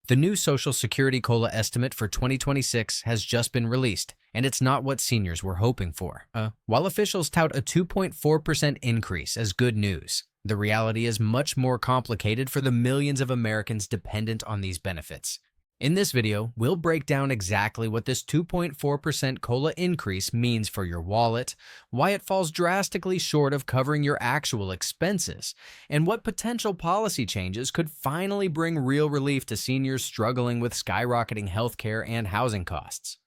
The new Social Security COLA estimate for 2026 has just been released, and it's not what seniors were hoping for. While officials tout a 2.4% increase as good news, the reality is much more complicated for the millions of Americans dependent on these benefits. In this video, we'll break down exactly what this 2.4% COLA increase means for your wallet, why it falls drastically short of covering your actual expenses, and what potential policy changes could finally bring real relief to seniors struggling with skyrocketing healthcare and housing costs.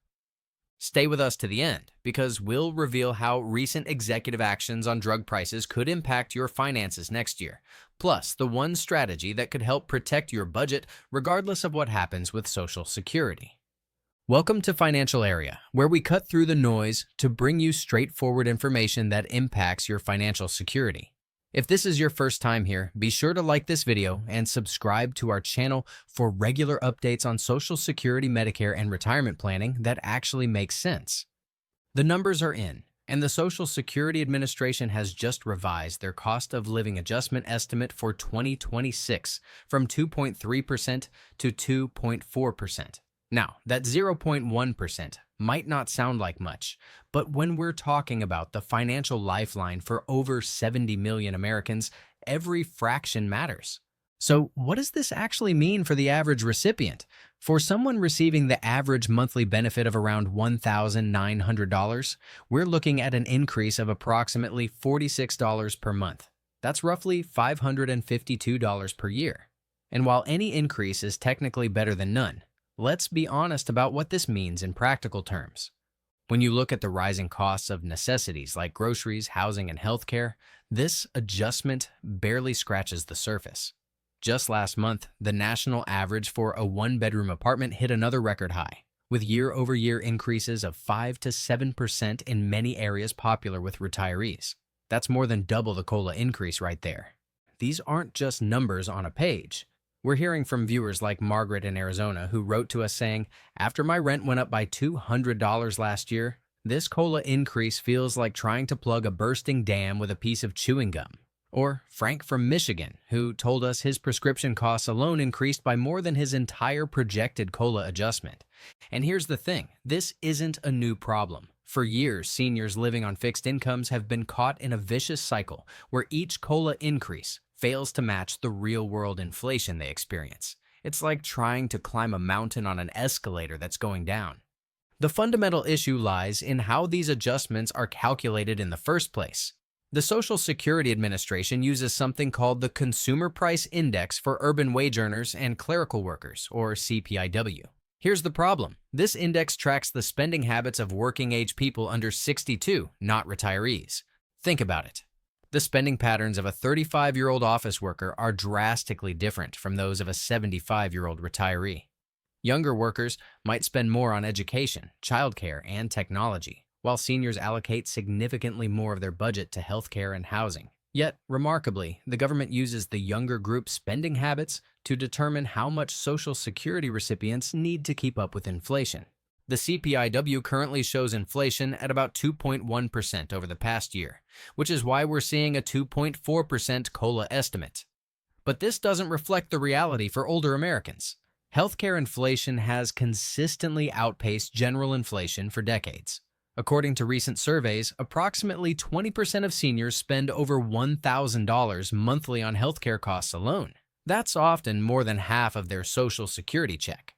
Stay with us to the end, because we'll reveal how recent executive actions on drug prices could impact your finances next year, plus the one strategy that could help protect your budget regardless of what happens with Social Security. Welcome to Financial Area, where we cut through the noise to bring you straightforward information that impacts your financial security. If this is your first time here, be sure to like this video and subscribe to our channel for regular updates on Social Security, Medicare, and retirement planning that actually makes sense. The numbers are in, and the Social Security Administration has just revised their cost of living adjustment estimate for 2026 from 2.3% to 2.4%. Now, that 0.1% might not sound like much, but when we're talking about the financial lifeline for over 70 million Americans, every fraction matters. So, what does this actually mean for the average recipient? For someone receiving the average monthly benefit of around $1,900, we're looking at an increase of approximately $46 per month. That's roughly $552 per year. And while any increase is technically better than none, let's be honest about what this means in practical terms. When you look at the rising costs of necessities like groceries, housing, and healthcare, this adjustment barely scratches the surface. Just last month, the national average for a one-bedroom apartment hit another record high, with year-over-year increases of 5 to 7% in many areas popular with retirees. That's more than double the COLA increase right there. These aren't just numbers on a page. We're hearing from viewers like Margaret in Arizona who wrote to us saying, "After my rent went up by $200 last year, this COLA increase feels like trying to plug a bursting dam with a piece of chewing gum." Or Frank from Michigan, who told us his prescription costs alone increased by more than his entire projected COLA adjustment. And here's the thing, this isn't a new problem. For years, seniors living on fixed incomes have been caught in a vicious cycle where each COLA increase fails to match the real-world inflation they experience. It's like trying to climb a mountain on an escalator that's going down. The fundamental issue lies in how these adjustments are calculated in the first place. The Social Security Administration uses something called the Consumer Price Index for urban wage earners and clerical workers, or CPI-W. Here's the problem. This index tracks the spending habits of working-age people under 62, not retirees. Think about it. The spending patterns of a 35-year-old office worker are drastically different from those of a 75-year-old retiree. Younger workers might spend more on education, childcare, and technology, while seniors allocate significantly more of their budget to healthcare and housing. Yet, remarkably, the government uses the younger group's spending habits to determine how much Social Security recipients need to keep up with inflation. The CPI-W currently shows inflation at about 2.1% over the past year, which is why we're seeing a 2.4% COLA estimate. But this doesn't reflect the reality for older Americans. Healthcare inflation has consistently outpaced general inflation for decades. According to recent surveys, approximately 20% of seniors spend over $1,000 monthly on healthcare costs alone. That's often more than half of their Social Security check.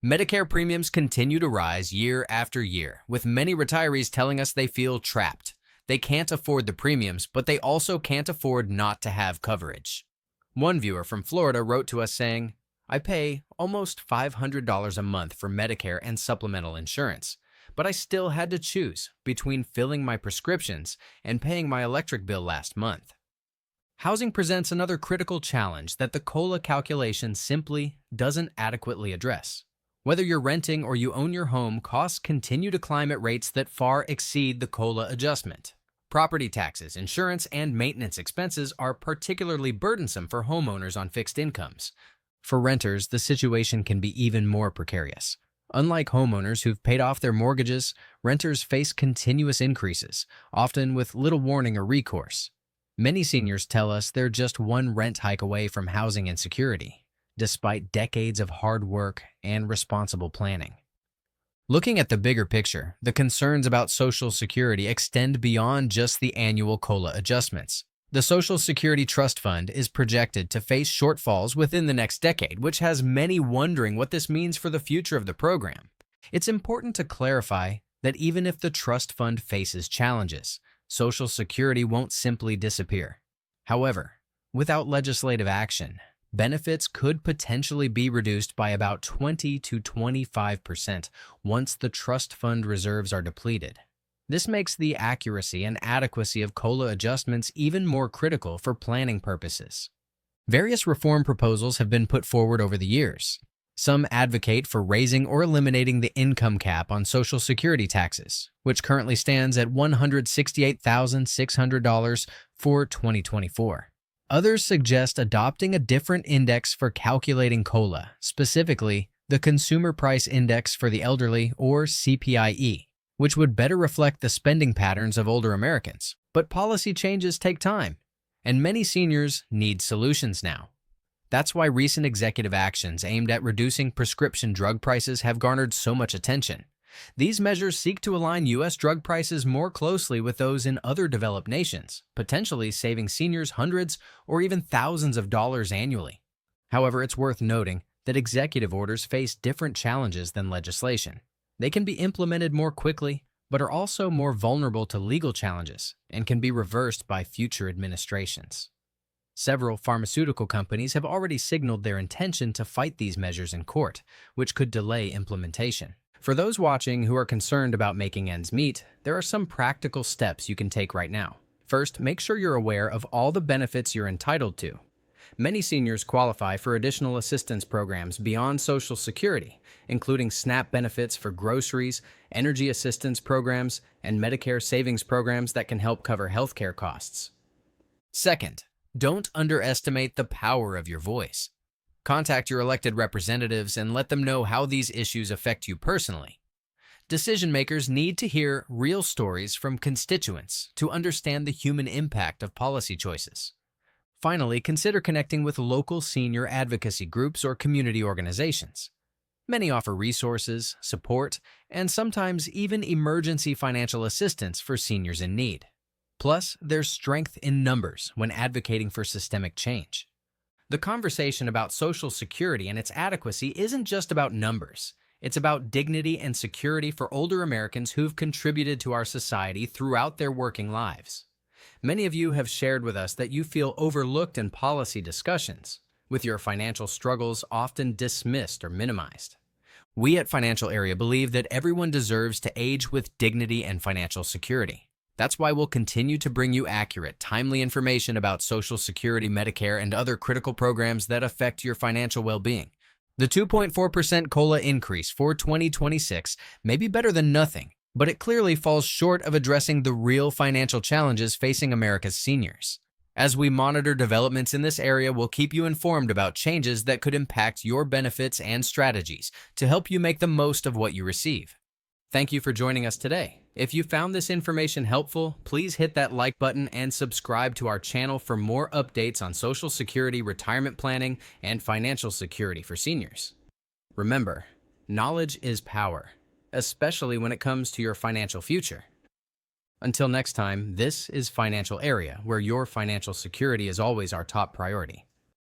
Medicare premiums continue to rise year after year, with many retirees telling us they feel trapped. They can't afford the premiums, but they also can't afford not to have coverage. One viewer from Florida wrote to us saying, "I pay almost $500 a month for Medicare and supplemental insurance, but I still had to choose between filling my prescriptions and paying my electric bill last month." Housing presents another critical challenge that the COLA calculation simply doesn't adequately address. Whether you're renting or you own your home, costs continue to climb at rates that far exceed the COLA adjustment. Property taxes, insurance, and maintenance expenses are particularly burdensome for homeowners on fixed incomes. For renters, the situation can be even more precarious. Unlike homeowners who've paid off their mortgages, renters face continuous increases, often with little warning or recourse. Many seniors tell us they're just one rent hike away from housing insecurity. despite decades of hard work and responsible planning. Looking at the bigger picture, the concerns about Social Security extend beyond just the annual COLA adjustments. The Social Security Trust Fund is projected to face shortfalls within the next decade, which has many wondering what this means for the future of the program. It's important to clarify that even if the trust fund faces challenges, Social Security won't simply disappear. However, without legislative action, benefits could potentially be reduced by about 20 to 25% once the trust fund reserves are depleted. This makes the accuracy and adequacy of COLA adjustments even more critical for planning purposes. Various reform proposals have been put forward over the years. Some advocate for raising or eliminating the income cap on Social Security taxes, which currently stands at $168,600 for 2024. Others suggest adopting a different index for calculating COLA, specifically the Consumer Price Index for the Elderly, or CPI-E, which would better reflect the spending patterns of older Americans. But policy changes take time, and many seniors need solutions now. That's why recent executive actions aimed at reducing prescription drug prices have garnered so much attention. These measures seek to align U.S. drug prices more closely with those in other developed nations, potentially saving seniors hundreds or even thousands of dollars annually. However, it's worth noting that executive orders face different challenges than legislation. They can be implemented more quickly, but are also more vulnerable to legal challenges and can be reversed by future administrations. Several pharmaceutical companies have already signaled their intention to fight these measures in court, which could delay implementation. For those watching who are concerned about making ends meet, there are some practical steps you can take right now. First, make sure you're aware of all the benefits you're entitled to. Many seniors qualify for additional assistance programs beyond Social Security, including SNAP benefits for groceries, energy assistance programs, and Medicare savings programs that can help cover healthcare costs. Second, don't underestimate the power of your voice. Contact your elected representatives and let them know how these issues affect you personally. Decision makers need to hear real stories from constituents to understand the human impact of policy choices. Finally, consider connecting with local senior advocacy groups or community organizations. Many offer resources, support, and sometimes even emergency financial assistance for seniors in need. Plus, there's strength in numbers when advocating for systemic change. The conversation about Social Security and its adequacy isn't just about numbers. It's about dignity and security for older Americans who've contributed to our society throughout their working lives. Many of you have shared with us that you feel overlooked in policy discussions, with your financial struggles often dismissed or minimized. We at Financial Area believe that everyone deserves to age with dignity and financial security. That's why we'll continue to bring you accurate, timely information about Social Security, Medicare, and other critical programs that affect your financial well-being. The 2.4% COLA increase for 2026 may be better than nothing, but it clearly falls short of addressing the real financial challenges facing America's seniors. As we monitor developments in this area, we'll keep you informed about changes that could impact your benefits and strategies to help you make the most of what you receive. Thank you for joining us today. If you found this information helpful, please hit that like button and subscribe to our channel for more updates on Social Security, retirement planning, and financial security for seniors. Remember, knowledge is power, especially when it comes to your financial future. Until next time, this is Financial Area, where your financial security is always our top priority.